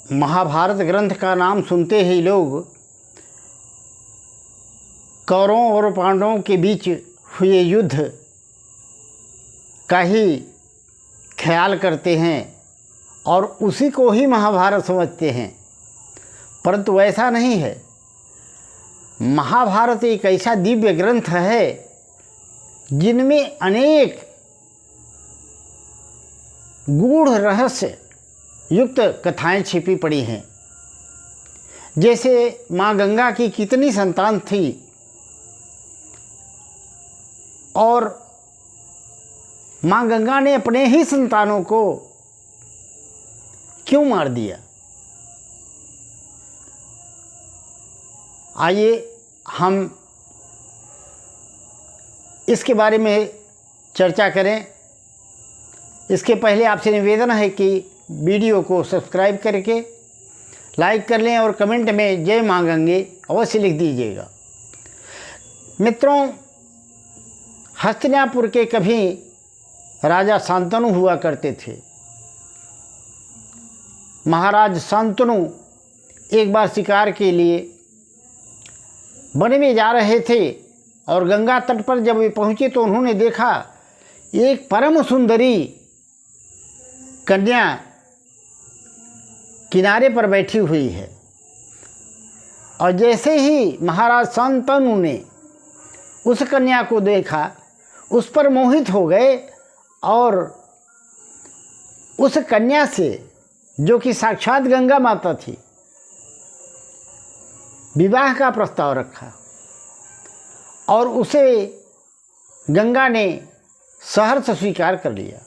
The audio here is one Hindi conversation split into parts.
महाभारत ग्रंथ का नाम सुनते ही लोग कौरवों और पांडवों के बीच हुए युद्ध का ही ख्याल करते हैं और उसी को ही महाभारत समझते हैं, परंतु ऐसा नहीं है। महाभारत एक ऐसा दिव्य ग्रंथ है जिनमें अनेक गूढ़ रहस्य युक्त कथाएं छिपी पड़ी हैं। जैसे माँ गंगा की कितनी संतान थी और माँ गंगा ने अपने ही संतानों को क्यों मार दिया। आइए हम इसके बारे में चर्चा करें। इसके पहले आपसे निवेदन है कि वीडियो को सब्सक्राइब करके लाइक कर लें और कमेंट में जय माँ गंगे अवश्य लिख दीजिएगा। मित्रों, हस्तिनापुर के कभी राजा शांतनु हुआ करते थे। महाराज शांतनु एक बार शिकार के लिए वन में जा रहे थे और गंगा तट पर जब वे पहुँचे तो उन्होंने देखा एक परम सुंदरी कन्या किनारे पर बैठी हुई है। और जैसे ही महाराज शांतनु ने उस कन्या को देखा, उस पर मोहित हो गए और उस कन्या से, जो कि साक्षात गंगा माता थी, विवाह का प्रस्ताव रखा और उसे गंगा ने सहर्ष स्वीकार कर लिया।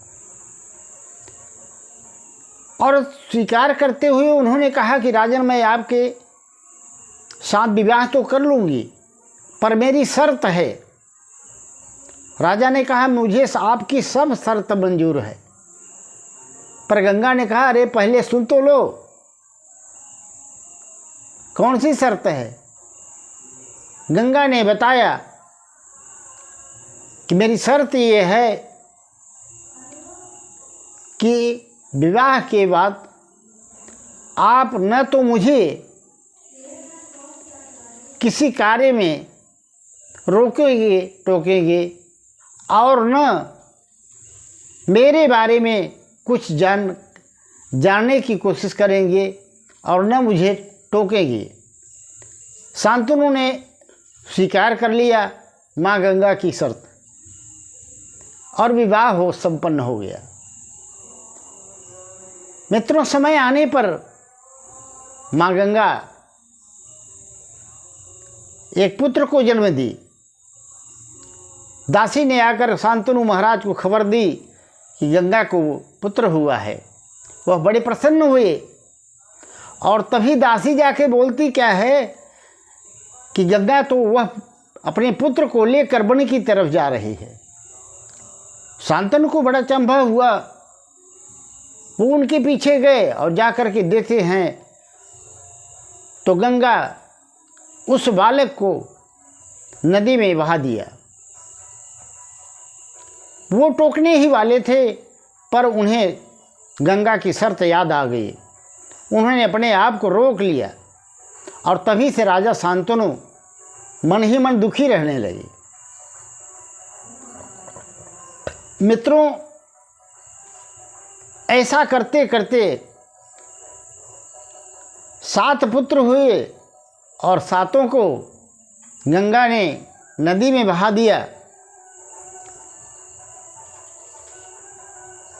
और स्वीकार करते हुए उन्होंने कहा कि राजन, मैं आपके साथ विवाह तो कर लूँगी, पर मेरी शर्त है। राजा ने कहा, मुझे आपकी सब शर्त मंजूर है। पर गंगा ने कहा, अरे पहले सुन तो लो, कौन सी शर्त है। गंगा ने बताया कि मेरी शर्त ये है कि विवाह के बाद आप न तो मुझे किसी कार्य में रोकेंगे टोकेंगे और न मेरे बारे में कुछ जानने की कोशिश करेंगे और न मुझे टोकेंगे। शांतनु ने स्वीकार कर लिया माँ गंगा की शर्त और विवाह संपन्न हो गया। मित्रों, समय आने पर माँ गंगा एक पुत्र को जन्म दी। दासी ने आकर शांतनु महाराज को खबर दी कि गंगा को पुत्र हुआ है। वह बड़े प्रसन्न हुए और तभी दासी जाके बोलती क्या है कि गंगा तो वह अपने पुत्र को लेकर वन की तरफ जा रही है। शांतनु को बड़ा चंभा हुआ। वो उनके पीछे गए और जाकर के देखते हैं तो गंगा उस बालक को नदी में बहा दिया। वो टोकने ही वाले थे, पर उन्हें गंगा की शर्त याद आ गई। उन्होंने अपने आप को रोक लिया और तभी से राजा शांतनु मन ही मन दुखी रहने लगे। मित्रों, ऐसा करते करते 7 पुत्र हुए और 7 को गंगा ने नदी में बहा दिया।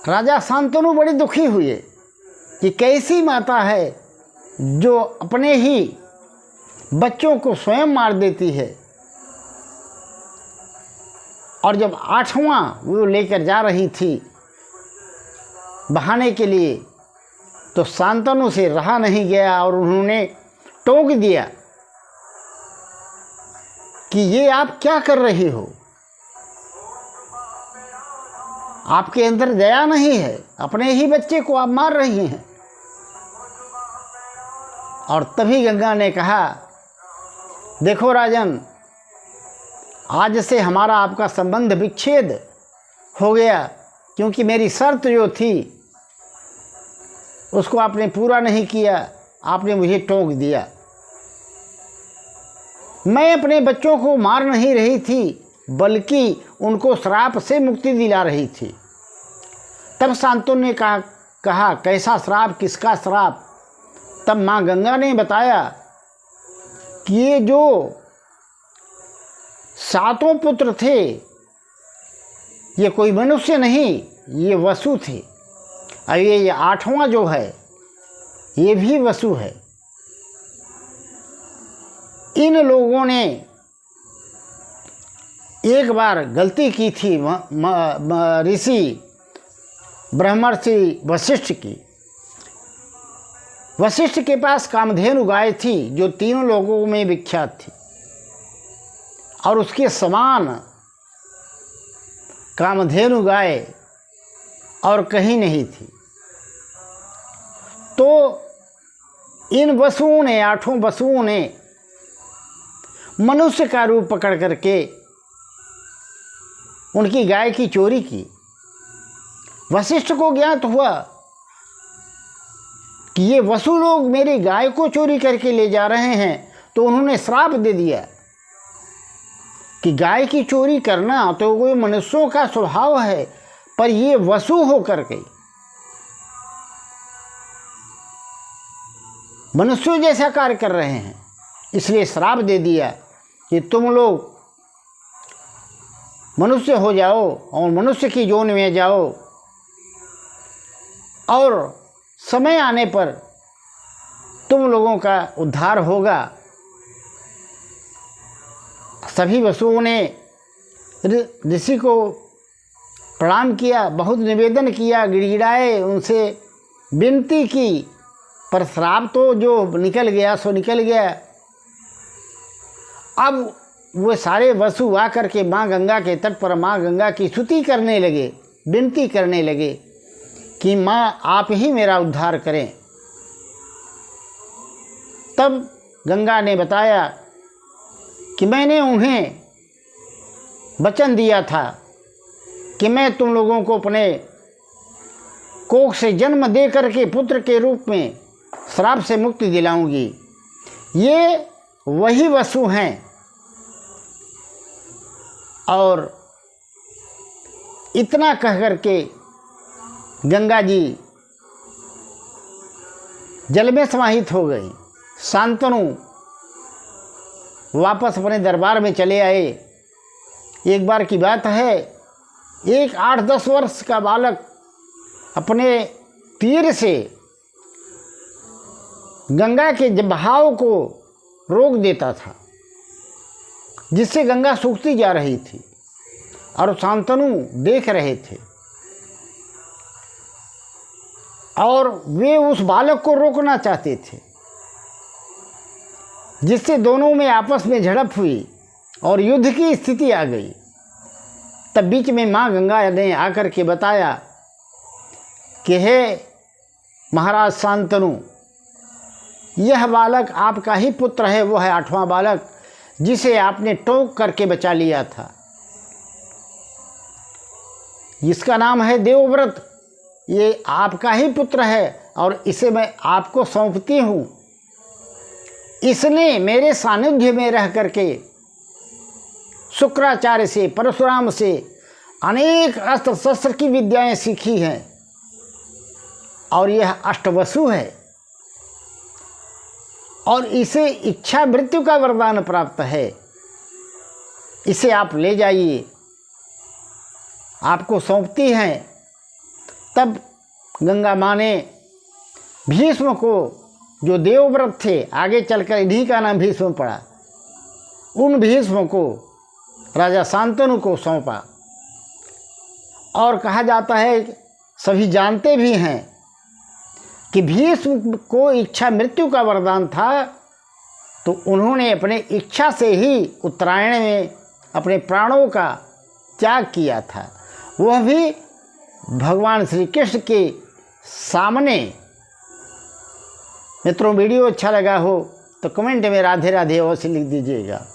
राजा शांतनु बड़े दुखी हुए कि कैसी माता है जो अपने ही बच्चों को स्वयं मार देती है। और जब 8वां वो लेकर जा रही थी बहाने के लिए तो शांतनु से रहा नहीं गया और उन्होंने टोक दिया कि ये आप क्या कर रही हो, आपके अंदर दया नहीं है, अपने ही बच्चे को आप मार रही हैं। और तभी गंगा ने कहा, देखो राजन, आज से हमारा आपका संबंध विच्छेद हो गया, क्योंकि मेरी शर्त जो थी उसको आपने पूरा नहीं किया, आपने मुझे टोक दिया। मैं अपने बच्चों को मार नहीं रही थी, बल्कि उनको श्राप से मुक्ति दिला रही थी। तब शांतनु ने कहा कैसा श्राप, किसका श्राप? तब माँ गंगा ने बताया कि ये जो 7 पुत्र थे, ये कोई मनुष्य नहीं, ये वसु थे। और ये 8वां जो है, ये भी वसु है। इन लोगों ने एक बार गलती की थी ऋषि ब्रह्मर्षि वशिष्ठ की। वशिष्ठ के पास कामधेनु गाय थी जो 3 लोगों में विख्यात थी, और उसके समान कामधेनु गाय और कहीं नहीं थी। तो इन वसुओं ने, 8 वसुओं ने मनुष्य का रूप पकड़ करके उनकी गाय की चोरी की। वशिष्ठ को ज्ञात हुआ कि ये वसु लोग मेरी गाय को चोरी करके ले जा रहे हैं, तो उन्होंने श्राप दे दिया कि गाय की चोरी करना तो कोई मनुष्यों का स्वभाव है, पर ये वसु हो करके मनुष्यों जैसा कार्य कर रहे हैं, इसलिए श्राप दे दिया कि तुम लोग मनुष्य हो जाओ और मनुष्य की जोन में जाओ, और समय आने पर तुम लोगों का उद्धार होगा। सभी वसुओं ने ऋषि को प्रणाम किया, बहुत निवेदन किया, गिड़गिड़ाए, उनसे विनती की, पर श्राप तो जो निकल गया सो निकल गया। अब वो सारे वसु आकर के माँ गंगा के तट पर माँ गंगा की स्तुति करने लगे, विनती करने लगे कि माँ आप ही मेरा उद्धार करें। तब गंगा ने बताया कि मैंने उन्हें वचन दिया था कि मैं तुम लोगों को अपने कोख से जन्म दे करके पुत्र के रूप में श्राप से मुक्ति दिलाऊंगी। ये वही वसु हैं। और इतना कह करके गंगा जी जल में समाहित हो गई। शांतनु वापस अपने दरबार में चले आए। एक बार की बात है, एक 8-10 वर्ष का बालक अपने तीर से गंगा के बहाव को रोक देता था, जिससे गंगा सूखती जा रही थी, और शांतनु देख रहे थे, और वे उस बालक को रोकना चाहते थे, जिससे दोनों में आपस में झड़प हुई और युद्ध की स्थिति आ गई। तब बीच में माँ गंगा ने आकर के बताया कि हे महाराज शांतनु, यह बालक आपका ही पुत्र है, वो है 8वां बालक जिसे आपने टोक करके बचा लिया था। इसका नाम है देवव्रत, ये आपका ही पुत्र है और इसे मैं आपको सौंपती हूँ। इसने मेरे सानिध्य में रह करके शुक्राचार्य से, परशुराम से अनेक अस्त्र शस्त्र की विद्याएं सीखी हैं, और यह अष्टवसु है, और इसे इच्छा मृत्यु का वरदान प्राप्त है। इसे आप ले जाइए, आपको सौंपती हैं। तब गंगा माँ ने भीष्म को, जो देवव्रत थे, आगे चलकर इन्हीं का नाम भीष्म पड़ा, उन भीष्म को राजा शांतनु को सौंपा। और कहा जाता है, सभी जानते भी हैं कि भीष्म को इच्छा मृत्यु का वरदान था, तो उन्होंने अपने इच्छा से ही उत्तरायण में अपने प्राणों का त्याग किया था, वह भी भगवान श्री कृष्ण के सामने। मित्रों, वीडियो अच्छा लगा हो तो कमेंट में राधे राधे अवश्य लिख दीजिएगा।